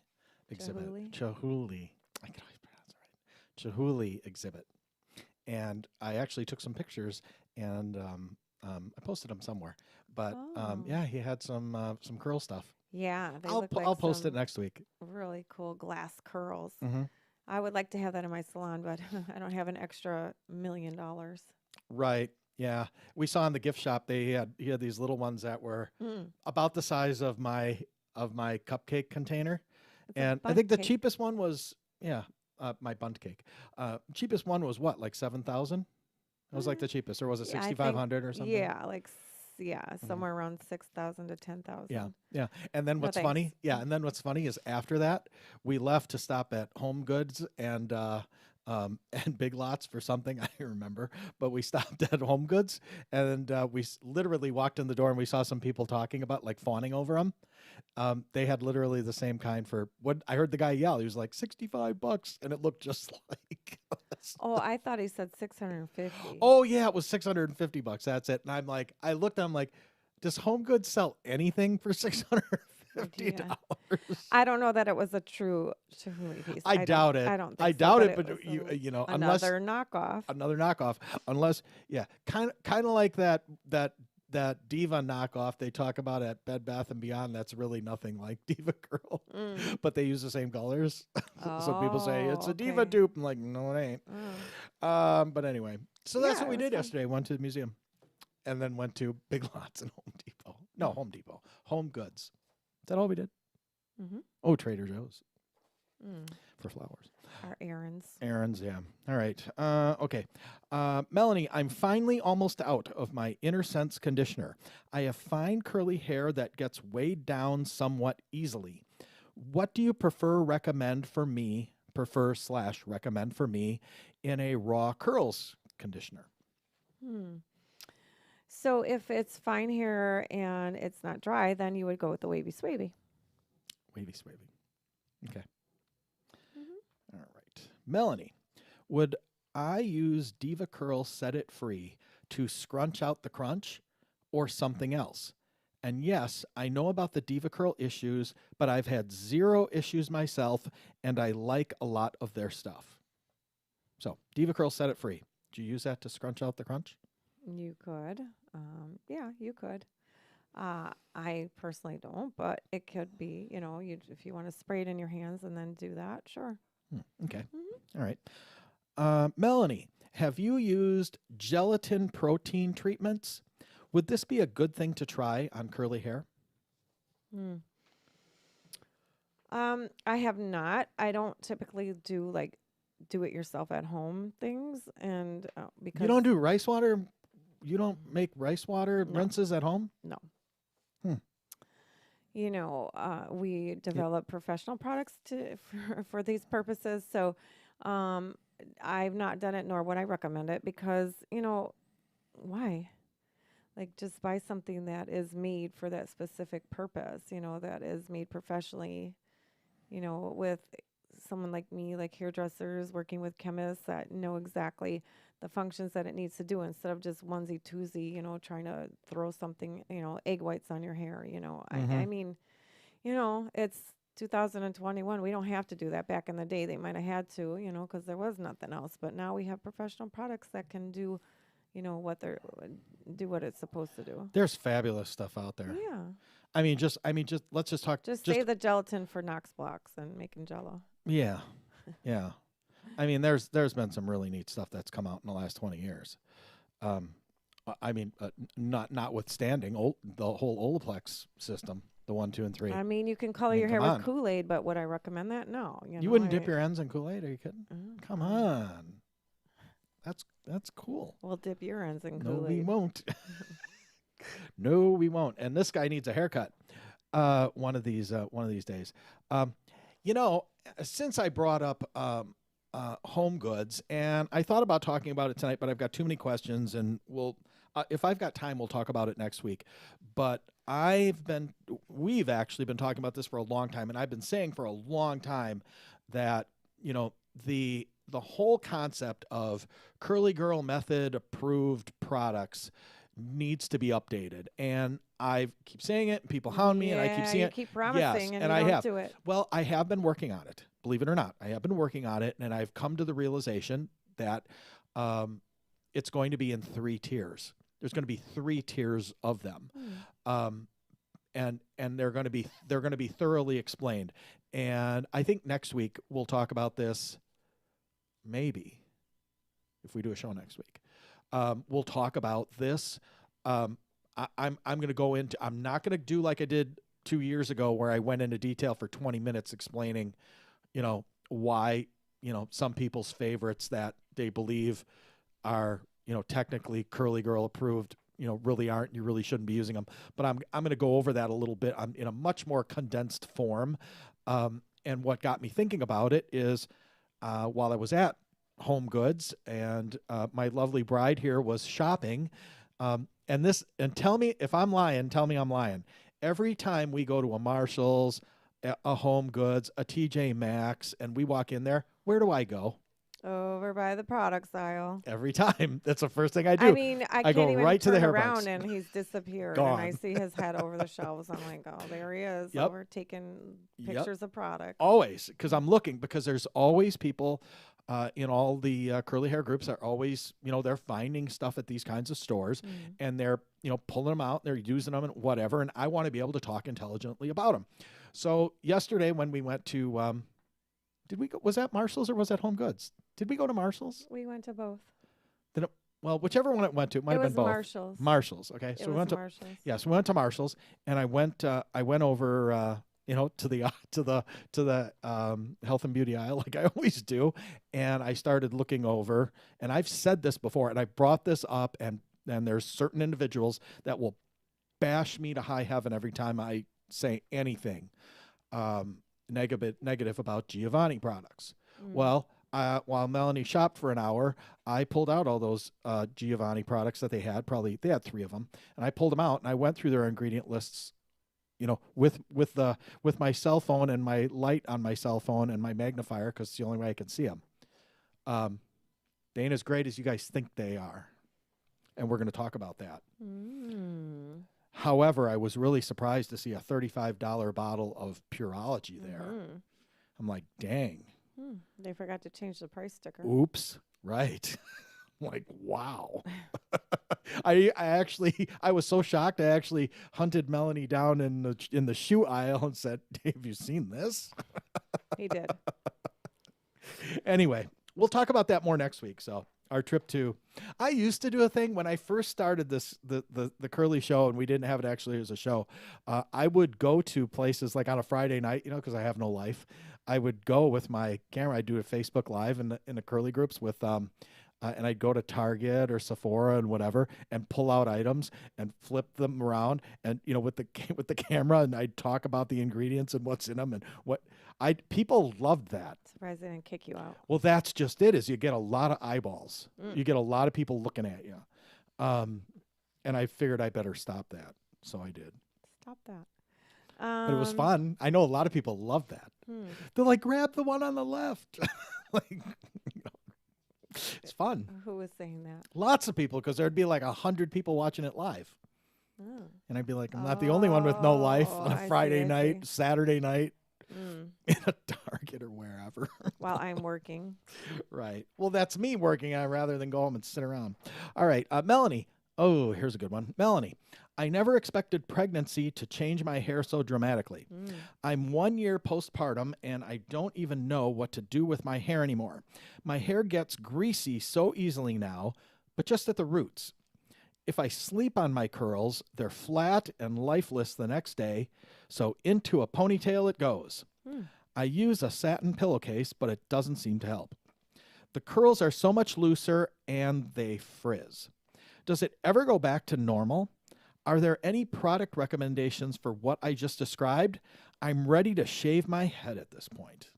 exhibit. Chihuly. I can always pronounce it right. Chihuly exhibit. And I actually took some pictures, and I posted them somewhere. But yeah, he had some curl stuff. Yeah, I'll post it next week. Really cool glass curls. Mm-hmm. I would like to have that in my salon, but I don't have an extra $1 million. Right. Yeah. We saw in the gift shop he had these little ones that were about the size of my cupcake container. And I think the cheapest one was my bundt cake. Cheapest one was what, like 7,000? It was like the cheapest, or was it 6,500 or something? Yeah, somewhere around 6,000 to 10,000. Yeah. And then what's funny? Yeah, and then what's funny is after that, we left to stop at Home Goods and Big Lots for something, I remember. But we stopped at Home Goods, and we literally walked in the door, and we saw some people talking about, like, fawning over them. They had literally the same kind for what I heard the guy yell. He was like $65, and it looked just like. Oh, I thought he said 650. Oh yeah, it was $650. That's it. And I looked. I'm like, does Home Goods sell anything for $650? I don't know that it was a true Chihuly piece. I doubt it. I don't. I doubt it. But you know, another knockoff. Another knockoff. Unless, kind of like that Diva knockoff they talk about at Bed Bath & Beyond. That's really nothing like Diva Curl, but they use the same colors. So people say it's a Diva dupe. I'm like, no, it ain't. But anyway, so that's what we did yesterday. Went to the museum, and then went to Big Lots and Home Depot. No, Home Depot. Home Goods. Is that all we did? Oh, Trader Joe's for flowers. Our errands. Yeah. All right. Okay. Melanie, I'm finally almost out of my Inner Sense conditioner. I have fine curly hair that gets weighed down somewhat easily. What do you recommend for me in a raw curls conditioner? So if it's fine hair and it's not dry, then you would go with the Wavy Swavy. Wavy Swavy. Okay. All right. Melanie, would I use Diva Curl Set It Free to scrunch out the crunch or something else? And yes, I know about the Diva Curl issues, but I've had 0 issues myself, and I like a lot of their stuff. So, Diva Curl Set It Free. Do you use that to scrunch out the crunch? You could. Yeah, you could. I personally don't, but it could be, if you want to spray it in your hands and then do that, sure. Okay. All right. Melanie, have you used gelatin protein treatments? Would this be a good thing to try on curly hair? I have not. I don't typically do do it yourself at home things, and because you don't do rice water. You don't make rice water rinses at home? No. We develop professional products for these purposes. So I've not done it, nor would I recommend it, because, why? Just buy something that is made for that specific purpose, that is made professionally, with someone like me, like hairdressers, working with chemists that know exactly the functions that it needs to do instead of just onesie twosie, trying to throw something, egg whites on your hair. I mean, it's 2021. We don't have to do that. Back in the day, they might have had to, because there was nothing else. But now we have professional products that can do, do what it's supposed to do. There's fabulous stuff out there. Yeah. I mean, let's just talk. Just say the gelatin for Knox blocks and making Jello. Yeah, yeah. I mean, there's been some really neat stuff that's come out in the last 20 years. I mean, notwithstanding the whole Olaplex system, the 1, 2, and 3. I mean, you can color your hair with Kool-Aid, but would I recommend that? No. You wouldn't dip your ends in Kool-Aid? Are you kidding? Come on. That's cool. We'll dip your ends in Kool-Aid. No, we won't. No, we won't. And this guy needs a haircut one of these days. Since I brought up Home Goods, and I thought about talking about it tonight, but I've got too many questions, and if I've got time, we'll talk about it next week. But we've actually been talking about this for a long time, and I've been saying for a long time that, the whole concept of Curly Girl method approved products needs to be updated. And I keep saying it, and people hound me, and I keep saying it. You keep promising, yes, and you don't do it. Well, I have been working on it. Believe it or not, I have been working on it, and I've come to the realization that it's going to be in 3 tiers. There's going to be 3 tiers of them, and they're going to be thoroughly explained. And I think next week we'll talk about this. Maybe if we do a show next week, we'll talk about this. I'm going to go into. I'm not going to do like I did 2 years ago, where I went into detail for 20 minutes explaining, why, some people's favorites that they believe are, technically Curly Girl approved, really aren't. You really shouldn't be using them. But I'm going to go over that a little bit. I'm in a much more condensed form. And what got me thinking about it is, while I was at Home Goods and my lovely bride here was shopping, and tell me if I'm lying. Tell me I'm lying. Every time we go to a Marshall's, a Home Goods, a TJ Maxx, and we walk in there, where do I go? Over by the products aisle. Every time. That's the first thing I do. I mean, I can't go even right turn to the around and he's disappeared. Gone. And I see his head over the shelves. I'm like, oh, there he is. Yep. Over taking pictures of products. Always, because I'm looking, because there's always people in all the curly hair groups are always, they're finding stuff at these kinds of stores, and they're, pulling them out, they're using them and whatever. And I want to be able to talk intelligently about them. So yesterday when we went to, was that Marshall's or was that Home Goods? Did we go to Marshall's? We went to both. Well, whichever one it went to, it might have been both. Marshall's. Marshall's. Okay. So we went to Marshall's. Yes, we went to Marshall's, and I went over, to the health and beauty aisle, like I always do, and I started looking over. And I've said this before, and I brought this up, and there's certain individuals that will bash me to high heaven every time I say anything negative about Giovanni products. Well, while Melanie shopped for an hour, I pulled out all those Giovanni products that they had. They had 3 of them, and I pulled them out and I went through their ingredient lists, with my cell phone and my light on my cell phone and my magnifier, because it's the only way I can see them. They ain't as great as you guys think they are, and we're going to talk about that. However, I was really surprised to see a $35 bottle of Pureology there. I'm like, dang. They forgot to change the price sticker. Oops. Right. I'm like, wow. I was so shocked. I actually hunted Melanie down in the shoe aisle and said, have you seen this? He did. Anyway, we'll talk about that more next week. So our trip to, I used to do a thing when I first started the Curly show, and we didn't have it actually as a show. I would go to places like on a Friday night, because I have no life. I would go with my camera. I'd do a Facebook Live in the Curly groups with, and I'd go to Target or Sephora and whatever, and pull out items and flip them around, and with the camera, and I'd talk about the ingredients and what's in them and people loved that. Surprised they didn't kick you out. Well, that's just it. Is you get a lot of eyeballs. You get a lot of people looking at you, and I figured I better stop that, so I did. Stop that. But it was fun. I know a lot of people love that. They're like, grab the one on the left. Like, it's fun. Who was saying that? Lots of people, because there'd be like 100 people watching it live. Oh. And I'd be like, I'm not the only one with no life on a Friday night, Saturday night, in a Target or wherever. While I'm working. Right. Well, that's me working rather than go home and sit around. All right. Melanie. Oh, here's a good one. Melanie, I never expected pregnancy to change my hair so dramatically. I'm 1 year postpartum, and I don't even know what to do with my hair anymore. My hair gets greasy so easily now, but just at the roots. If I sleep on my curls, they're flat and lifeless the next day, so into a ponytail it goes. I use a satin pillowcase, but it doesn't seem to help. The curls are so much looser, and they frizz. Does it ever go back to normal? Are there any product recommendations for what I just described? I'm ready to shave my head at this point.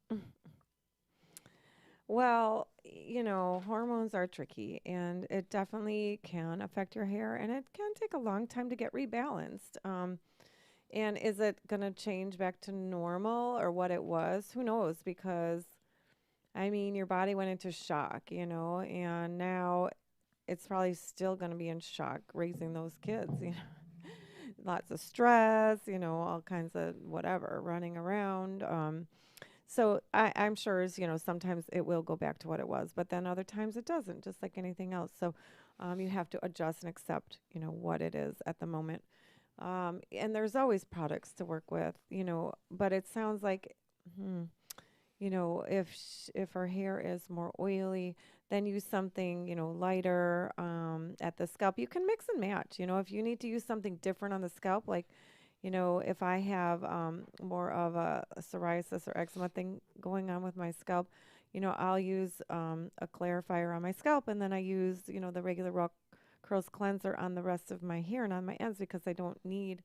Well, hormones are tricky, and it definitely can affect your hair, and it can take a long time to get rebalanced. And is it going to change back to normal or what it was? Who knows? Because, your body went into shock, and now it's probably still going to be in shock raising those kids, Lots of stress, all kinds of whatever, running around. So I'm sure, sometimes it will go back to what it was, but then other times it doesn't, just like anything else. So you have to adjust and accept, what it is at the moment. And there's always products to work with, but it sounds like, if her hair is more oily, then use something, lighter at the scalp. You can mix and match, if you need to use something different on the scalp, like, if I have more of a psoriasis or eczema thing going on with my scalp, I'll use a clarifier on my scalp, and then I use, the regular Raw Curls cleanser on the rest of my hair and on my ends, because I don't need,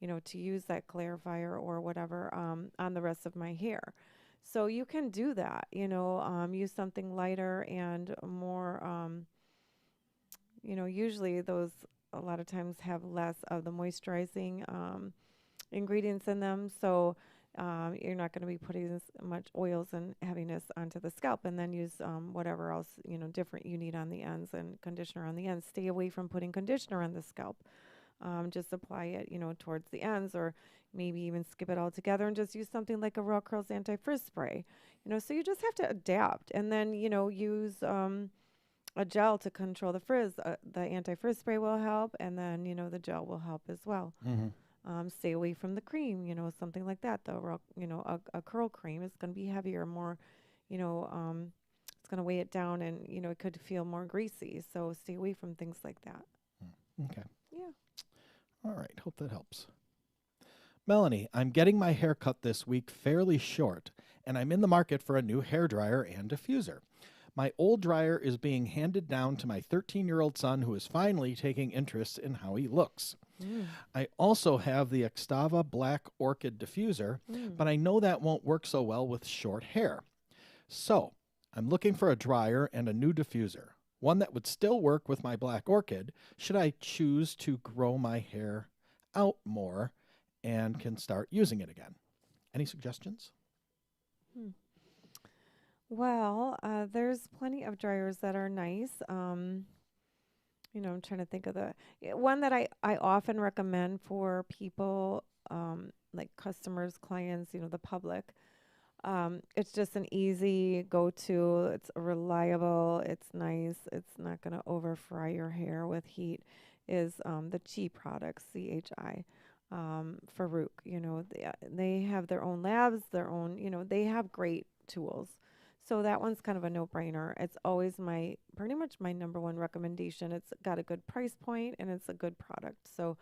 to use that clarifier or whatever on the rest of my hair. So you can do that, use something lighter and more, usually those a lot of times have less of the moisturizing ingredients in them. So you're not going to be putting as much oils and heaviness onto the scalp, and then use whatever else, different you need on the ends, and conditioner on the ends. Stay away from putting conditioner on the scalp. Just apply it, towards the ends, or maybe even skip it all together and just use something like a Raw Curls anti-frizz spray. So you just have to adapt, and then, use a gel to control the frizz. The anti-frizz spray will help, and then, the gel will help as well. Stay away from the cream, something like that. The raw, a curl cream is going to be heavier, more, it's going to weigh it down, and, it could feel more greasy. So stay away from things like that. Okay. Yeah. All right. Hope that helps. Melanie, I'm getting my hair cut this week fairly short, and I'm in the market for a new hairdryer and diffuser. My old dryer is being handed down to my 13-year-old son, who is finally taking interest in how he looks. I also have the Extava Black Orchid diffuser, but I know that won't work so well with short hair. So I'm looking for a dryer and a new diffuser, one that would still work with my Black Orchid should I choose to grow my hair out more and can start using it again. Any suggestions? Well, there's plenty of dryers that are nice. I'm trying to think of the one that I often recommend for people, like customers, clients, the public. It's just an easy go-to. It's reliable. It's nice. It's not going to over fry your hair with heat. Is the Chi products, CHI, Farouk. They have their own labs, their own. They have great tools. So that one's kind of a no-brainer. It's always pretty much my number one recommendation. It's got a good price point, and it's a good product. So,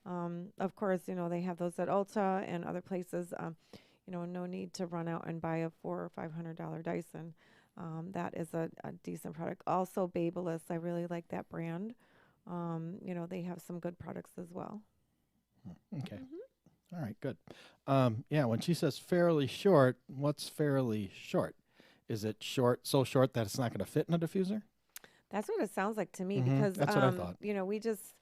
of course, they have those at Ulta and other places. No need to run out and buy a $400 or $500 Dyson. That is a decent product. Also, Babyliss, I really like that brand. They have some good products as well. Okay. All right, good. When she says fairly short, what's fairly short? Is it so short that it's not going to fit in a diffuser? That's what it sounds like to me, because that's what I thought. we just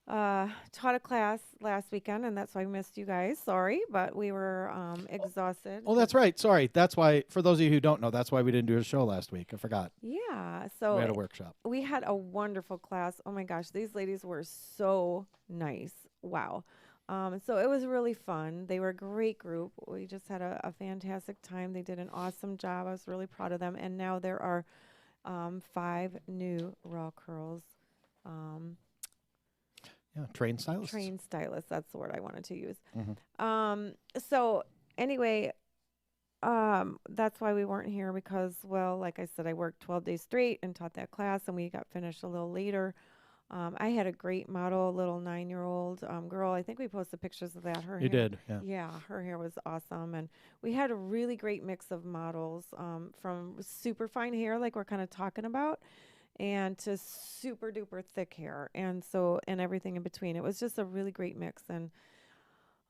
Taught a class last weekend, and that's why I missed you guys. Sorry, but we were exhausted. Oh, that's right. Sorry. That's why, for those of you who don't know, that's why we didn't do a show last week. I forgot. Yeah, We so had a workshop. we had a wonderful class. Oh my gosh, these ladies were so nice. Wow. So it was really fun. They were a great group. We just had a fantastic time. They did an awesome job. I was really proud of them. And now there are 5 new Raw Curls Yeah, trained stylists. trained stylists. That's the word I wanted to use. Mm-hmm. So anyway, that's why we weren't here because, well, like I said, I worked 12 days straight and taught that class, and we got finished a little later. I had a great model, little 9-year-old girl. I think we posted pictures of that. Her You hair, did, yeah. yeah, her hair was awesome, and we had a really great mix of models, from super fine hair, like we're kind of talking about, and to super duper thick hair, and everything in between. It was just a really great mix, and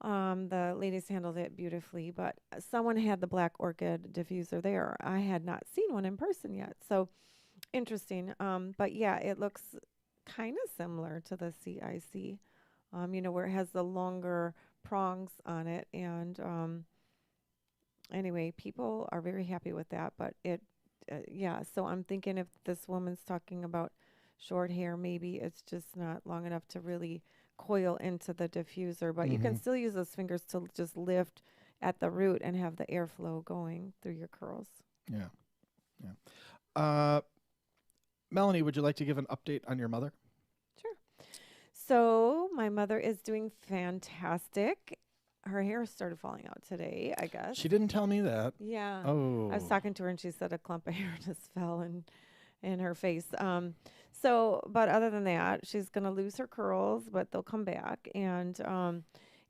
the ladies handled it beautifully, but someone had the black orchid diffuser there. I had not seen one in person yet. So interesting. But yeah, it looks kind of similar to the CIC, where it has the longer prongs on it. And anyway, people are very happy with that. But yeah, so I'm thinking if this woman's talking about short hair, maybe it's just not long enough to really coil into the diffuser, but you can still use those fingers to just lift at the root and have the airflow going through your curls. Yeah. Yeah. Melanie, would you like to give an update on your mother? Sure. So my mother is doing fantastic. Her hair started falling out today, I guess. She didn't tell me that. Yeah. Oh. I was talking to her and she said a clump of hair just fell in her face. But other than that, she's going to lose her curls, but they'll come back. And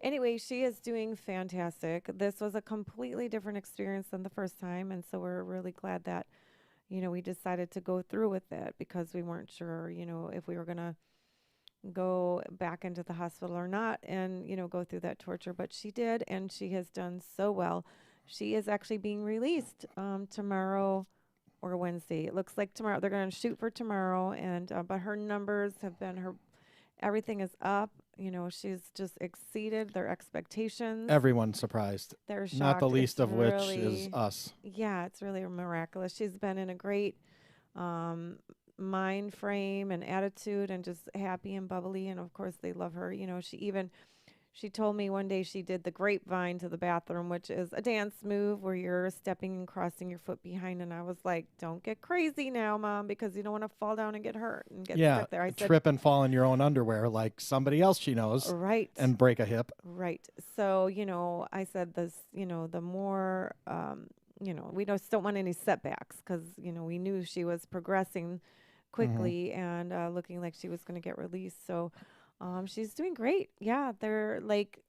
anyway, she is doing fantastic. This was a completely different experience than the first time. And so we're really glad that, we decided to go through with it because we weren't sure, if we were going to go back into the hospital or not and, go through that torture. But she did, and she has done so well. She is actually being released tomorrow or Wednesday. It looks like tomorrow. They're going to shoot for tomorrow, and but her numbers have been everything is up. She's just exceeded their expectations. Everyone's surprised. They're shocked. Not the least of which really, is us. Yeah, it's really miraculous. She's been in a great mind frame and attitude and just happy and bubbly. And of course, they love her. She told me one day she did the grapevine to the bathroom, which is a dance move where you're stepping and crossing your foot behind. And I was like, don't get crazy now, Mom, because you don't want to fall down and get hurt and get stuck there. I said, trip and fall in your own underwear like somebody else she knows. Right. And break a hip. Right. So, I said this, the more, we just don't want any setbacks because, we knew she was progressing quickly and looking like she was going to get released. So, she's doing great. Yeah, they're like,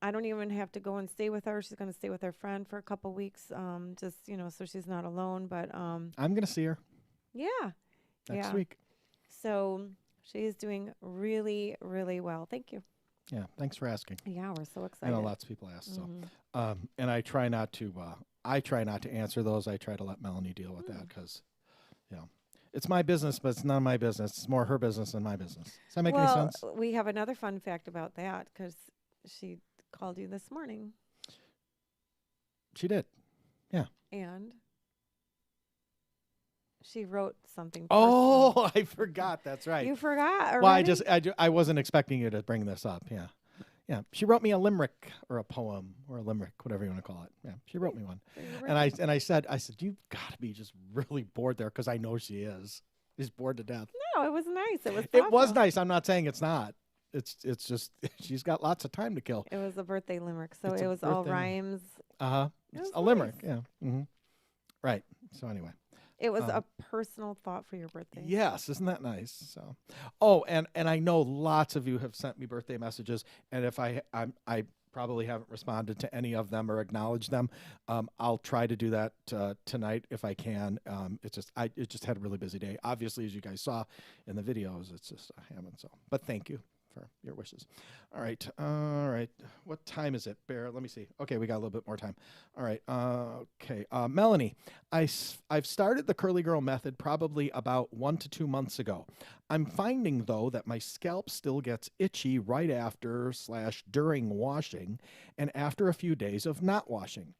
I don't even have to go and stay with her. She's going to stay with her friend for a couple weeks, just, so she's not alone. But I'm going to see her. Yeah. Next week. So she is doing really, really well. Thank you. Yeah, thanks for asking. Yeah, we're so excited. I know lots of people ask. So, and I try not to answer those. I try to let Melanie deal with that because, it's my business, but it's not my business. It's more her business than my business. Does that make any sense? We have another fun fact about that because she called you this morning. She did. Yeah. And she wrote something. Oh, I forgot. That's right. You forgot already? Well, I wasn't expecting you to bring this up. Yeah. Yeah, she wrote me a limerick or a poem or a limerick, whatever you want to call it. Yeah, she wrote me one, and I said, you've got to be just really bored there because I know she is. She's bored to death. No, it was nice. It was. It was nice. I'm not saying it's not. It's just she's got lots of time to kill. It was a birthday limerick, so it was all rhymes. It's a limerick. Yeah. Right. So anyway. It was a personal thought for your birthday. Yes, isn't that nice? So, oh, and I know lots of you have sent me birthday messages, and if I probably haven't responded to any of them or acknowledged them, I'll try to do that tonight if I can. It just had a really busy day. Obviously, as you guys saw in the videos, it's just a hammond. So, but thank you for your wishes. All right. All right. What time is it, Bear? Let me see. Okay, we got a little bit more time. All right. Okay. Melanie, I've started the Curly Girl method probably about 1 to 2 months ago. I'm finding, though, that my scalp still gets itchy right after / during washing and after a few days of not washing.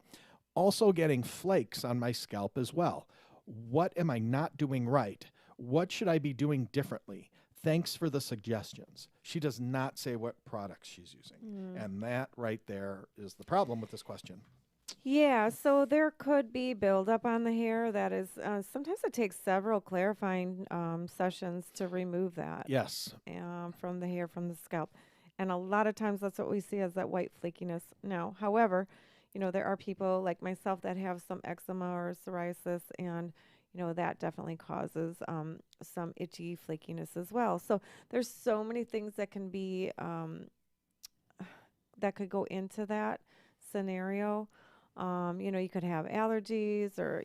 Also getting flakes on my scalp as well. What am I not doing right? What should I be doing differently? Thanks for the suggestions. She does not say what products she's using. And that right there is the problem with this question. Yeah, so there could be buildup on the hair. That is, sometimes it takes several clarifying sessions to remove that Yes. From the hair, from the scalp. And a lot of times that's what we see as that white flakiness. Now, however, there are people like myself that have some eczema or psoriasis, and that definitely causes some itchy flakiness as well. So there's so many things that can be that could go into that scenario. You could have allergies, or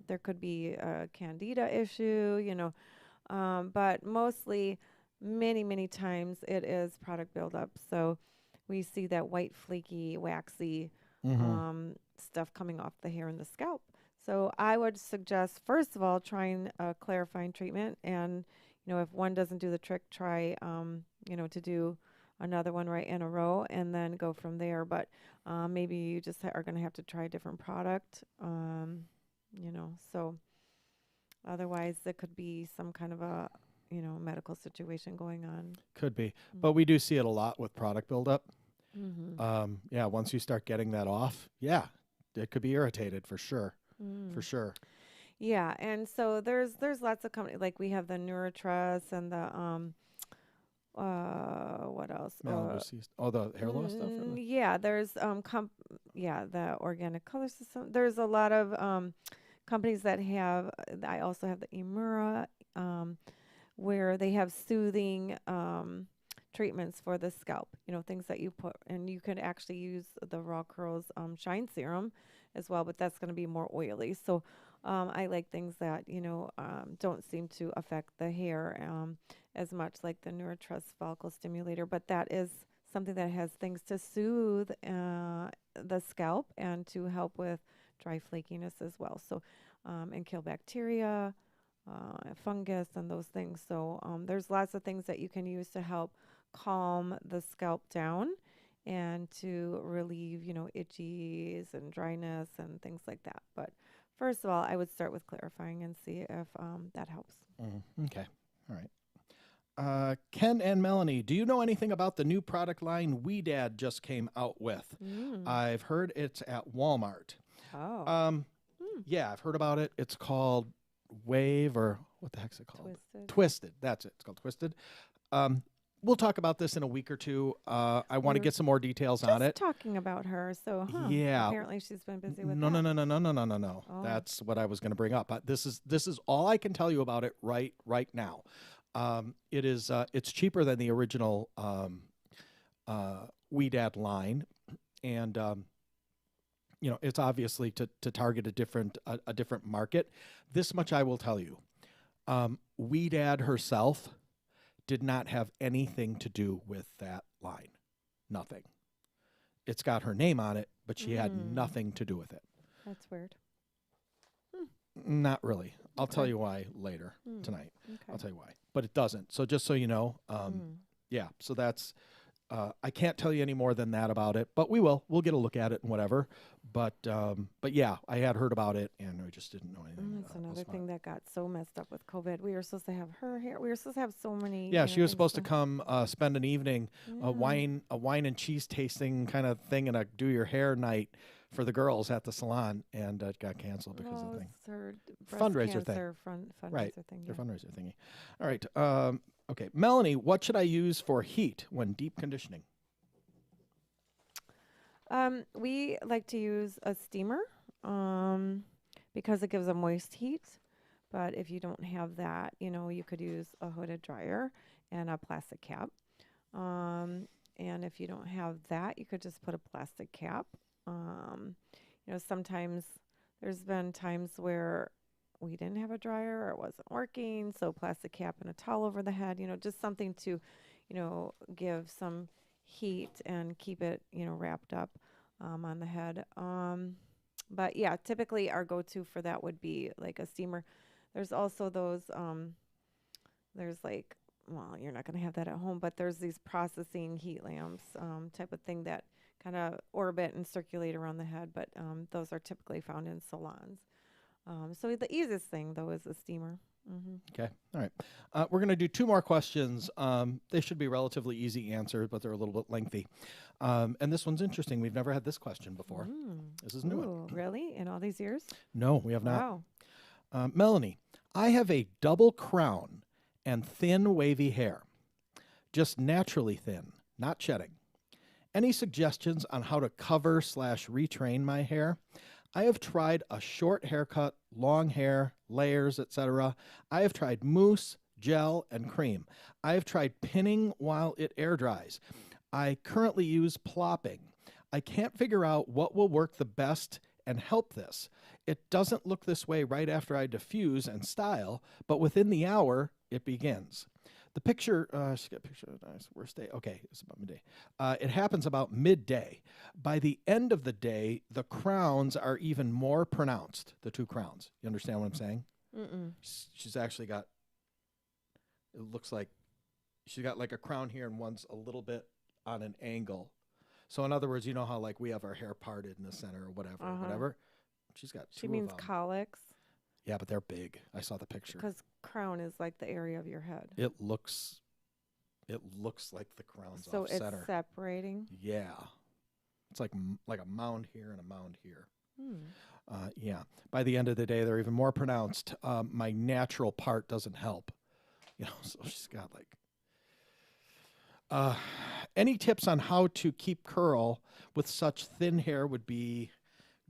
there could be a candida issue, but mostly many times it is product buildup. So we see that white, flaky, waxy stuff coming off the hair and the scalp. So I would suggest, first of all, trying a clarifying treatment. And, if one doesn't do the trick, try, to do another one right in a row and then go from there. But maybe you just are going to have to try a different product, so otherwise there could be some kind of a, medical situation going on. Could be. But we do see it a lot with product buildup. Yeah, once you start getting that off, it could be irritated for sure. For sure. Yeah, and so there's lots of companies, like we have the Neurotrust and the what else? The hair loss stuff. Yeah, there's the Organic Color System. There's a lot of companies that have. I also have the Emura, where they have soothing treatments for the scalp. Things that you put, and you can actually use the Raw Curls Shine Serum as well, but that's going to be more oily. So I like things that don't seem to affect the hair as much, like the Neurotrust follicle stimulator, but that is something that has things to soothe the scalp and to help with dry flakiness as well. So and kill bacteria, fungus, and those things. So there's lots of things that you can use to help calm the scalp down and to relieve, itchies and dryness and things like that. But first of all, I would start with clarifying and see if that helps. Okay. All right. Ken and Melanie, do you know anything about the new product line Ouidad just came out with? I've heard it's at Walmart. Oh. Yeah, I've heard about it. It's called Wave, or what the heck's it called? Twisted. That's it. It's called Twisted. We'll talk about this in a week or two. I want to get some more details on it. Talking about her, so yeah. Apparently she's been busy with that. No. Oh. That's what I was going to bring up. This is all I can tell you about it right now. It's cheaper than the original Ouidad line, and it's obviously to target a different market. This much I will tell you. Ouidad herself did not have anything to do with that line. Nothing. It's got her name on it, but she had nothing to do with it. That's weird. Not really. I'll tell you why later tonight. Okay. I'll tell you why. But it doesn't. So just so you know, yeah, so that's, I can't tell you any more than that about it, but we will. We'll get a look at it and whatever. But yeah, I had heard about it, and I just didn't know anything. That's another thing that got so messed up with COVID. We were supposed to have her here. We were supposed to have so many. Yeah, she was supposed to come spend an evening, a wine and cheese tasting kind of thing, and a do your hair night for the girls at the salon, and it got canceled because of the thing. Her fundraiser thing. Right. Thing. Their fundraiser thingy. All right. Okay, Melanie, what should I use for heat when deep conditioning? We like to use a steamer because it gives a moist heat. But if you don't have that, you could use a hooded dryer and a plastic cap. And if you don't have that, you could just put a plastic cap. Sometimes there's been times where we didn't have a dryer or it wasn't working, so plastic cap and a towel over the head, just something to, give some heat and keep it, wrapped up on the head. But yeah, typically our go-to for that would be like a steamer. There's also those, there's like, well, you're not going to have that at home, but there's these processing heat lamps type of thing that kind of orbit and circulate around the head, but those are typically found in salons. So the easiest thing, though, is a steamer. Mm-hmm. Okay. All right. We're going to do 2 more questions. They should be relatively easy answers, but they're a little bit lengthy. And this one's interesting. We've never had this question before. This is new. Ooh, really? In all these years? No, we have not. Wow. Melanie, I have a double crown and thin, wavy hair. Just naturally thin, not shedding. Any suggestions on how to cover / retrain my hair? I have tried a short haircut, long hair, layers, etc. I have tried mousse, gel, and cream. I have tried pinning while it air dries. I currently use plopping. I can't figure out what will work the best and help this. It doesn't look this way right after I diffuse and style, but within the hour, it begins. The picture, she got a picture of nice worst day. Okay, it's about midday. It happens about midday. By the end of the day, the crowns are even more pronounced, the 2 crowns. You understand what I'm saying? Mm-mm. She's actually got, it looks like, she's got like a crown here and one's a little bit on an angle. So in other words, you know how like we have our hair parted in the center or whatever. She's got 2 She means of them. colics. Yeah, but they're big. I saw the picture. Because crown is like the area of your head. It looks like the crown's so off center. It's separating. Yeah, it's like a mound here and a mound here. Yeah. By the end of the day, they're even more pronounced. My natural part doesn't help. So she's got like. Any tips on how to keep curl with such thin hair would be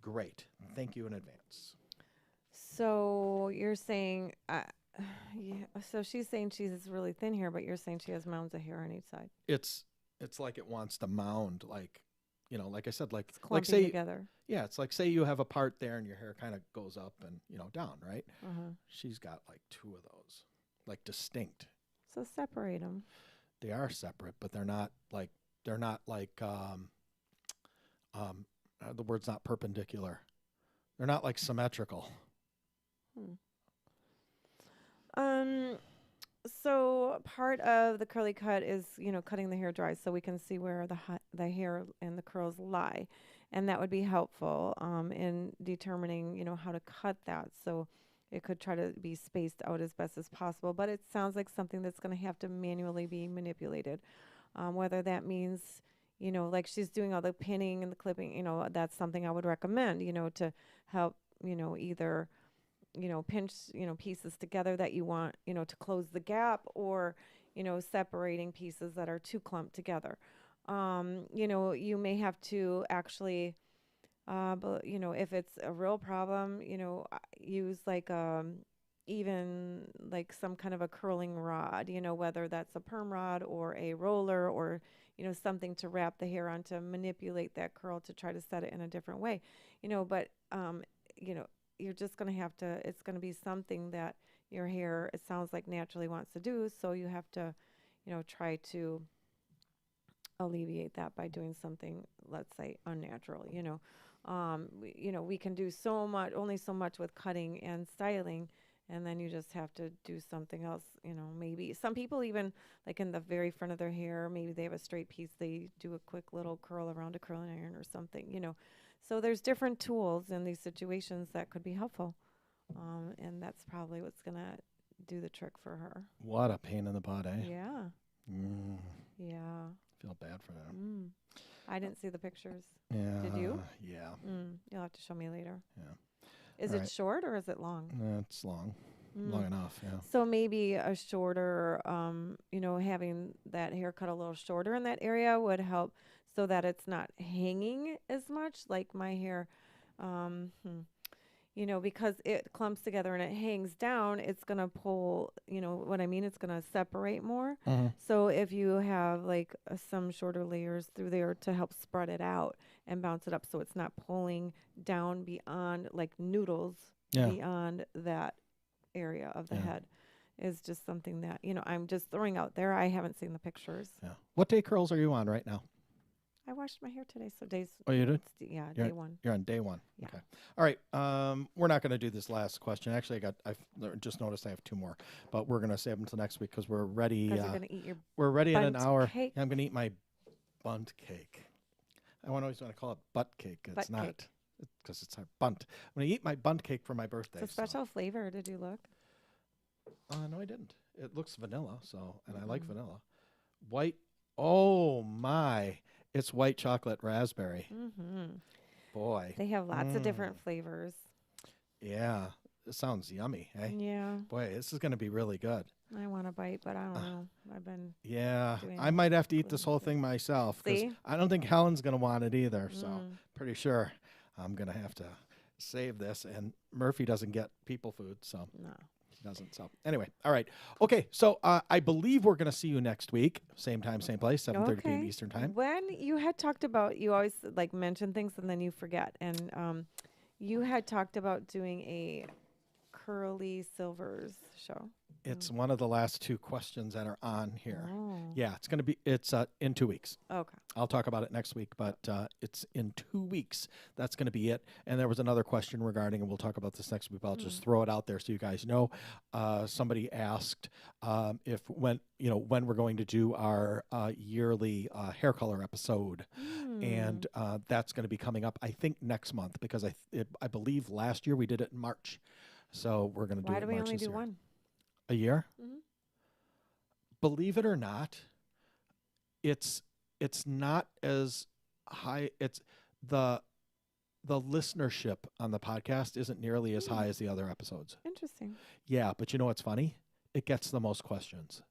great. Thank you in advance. So you're saying, yeah. So she's saying she has really thin hair, but you're saying she has mounds of hair on each side. It's like it wants to mound, like like I said, like say together. Yeah, it's like say you have a part there and your hair kind of goes up and down, right? She's got like 2 of those, like distinct. So separate them. They are separate, but they're not like the word's not perpendicular. They're not like symmetrical. So part of the curly cut is, cutting the hair dry so we can see where the hair and the curls lie. And that would be helpful in determining, how to cut that. So it could try to be spaced out as best as possible. But it sounds like something that's going to have to manually be manipulated. Whether that means, like she's doing all the pinning and the clipping, that's something I would recommend, to help, either pinch, pieces together that you want, to close the gap or, separating pieces that are too clumped together. You may have to actually, but, if it's a real problem, use like, even like some kind of a curling rod, whether that's a perm rod or a roller or, something to wrap the hair on to manipulate that curl to try to set it in a different way, but, you're just going to have to, it's going to be something that your hair, it sounds like, naturally wants to do. So you have to, try to alleviate that by doing something, let's say, unnatural, we can do only so much with cutting and styling. And then you just have to do something else, maybe some people even like in the very front of their hair, maybe they have a straight piece. They do a quick little curl around a curling iron or something, So there's different tools in these situations that could be helpful. And that's probably what's going to do the trick for her. What a pain in the butt, eh? Yeah. Yeah. Feel bad for them. I didn't see the pictures. Yeah. Did you? Yeah. You'll have to show me later. Yeah. Is it short or is it long? It's long. Long enough, yeah. So maybe a shorter, having that haircut a little shorter in that area would help so that it's not hanging as much like my hair. Because it clumps together and it hangs down, it's going to pull, what I mean? It's going to separate more. So if you have like some shorter layers through there to help spread it out and bounce it up so it's not pulling down beyond like noodles beyond that area of the head. is just something that, I'm just throwing out there. I haven't seen the pictures. Yeah. What day curls are you on right now? I washed my hair today, so days. Oh, you did? Yeah, day one. You're on day one. Yeah. Okay. All right. We're not going to do this last question. Actually, I've just noticed I have 2 more, but we're going to save them until next week because we're ready. You're going to eat your we're ready in an hour. Cake. I'm going to eat my bunt cake. I always want to call it butt cake. It's not because it's a bunt. I'm going to eat my bunt cake for my birthday. It's a special flavor. Did you look? No, I didn't. It looks vanilla, and I like vanilla. White. Oh my. It's white chocolate raspberry. Boy. They have lots of different flavors. Yeah. It sounds yummy, eh? Yeah. Boy, this is going to be really good. I want to bite, but I don't know. I've been. Yeah. I might have to eat this whole thing myself. See? I don't think Helen's going to want it either. So pretty sure I'm going to have to save this. And Murphy doesn't get people food. So. No. Doesn't. So anyway, all right. Okay, so I believe we're going to see you next week. Same time, same place, 7:30 p.m. Eastern time. When you had talked about, you always like mention things and then you forget. And you had talked about doing a Curly Silvers show. It's one of the last 2 questions that are on here. Oh. Yeah, it's in 2 weeks. Okay. I'll talk about it next week, but it's in 2 weeks. That's going to be it. And there was another question regarding, and we'll talk about this next week, but I'll just throw it out there so you guys know. Somebody asked when we're going to do our yearly hair color episode. And that's going to be coming up, I think, next month, because I believe last year we did it in March. So we're going to do it in March. Why do we only do year. one? A year? Believe it or not, it's not as high. It's the listenership on the podcast isn't nearly as high as the other episodes. Interesting. Yeah, but you know what's funny? It gets the most questions,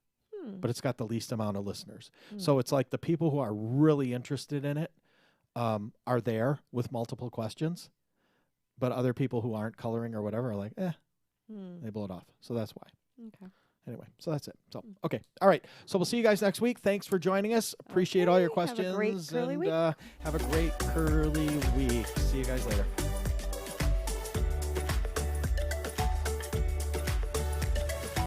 but it's got the least amount of listeners. So it's like the people who are really interested in it are there with multiple questions, but other people who aren't coloring or whatever are like, they blow it off. So that's why. Okay. Anyway, so that's it. So, okay. All right. So we'll see you guys next week. Thanks for joining us. Appreciate all your questions. Have a great curly week. Have a great curly week. See you guys later.